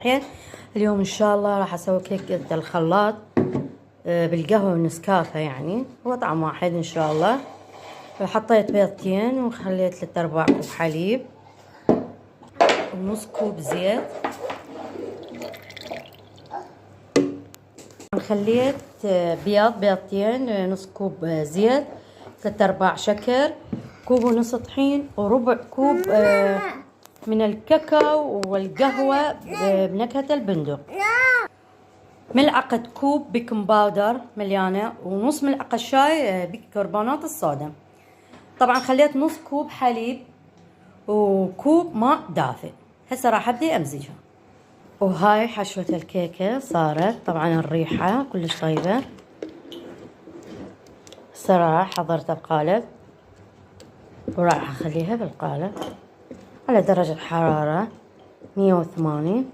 الصبحين. اليوم ان شاء الله راح اسوي كيكة الخلاط بالقهوة والنسكافيه، يعني هو طعم واحد ان شاء الله. حطيت بيضتين وخليت 3/4 كوب حليب ونص كوب زيت. خليت بيضتين، نص كوب زيت، 3/4 شكر، كوب ونص طحين، وربع كوب من الكاكاو والقهوة بنكهة البندق، ملعقة كوب بيكنج باودر مليانة، ونص ملعقة شاي بيكربونات الصودا. طبعا خليت نص كوب حليب وكوب ماء دافئ. هسه راح ابدي امزجها. وهاي حشوة الكيكة صارت، طبعا الريحة كلش طيبة. هسه راح حضرتها بقالب وراح اخليها بالقالب على درجة حرارة 180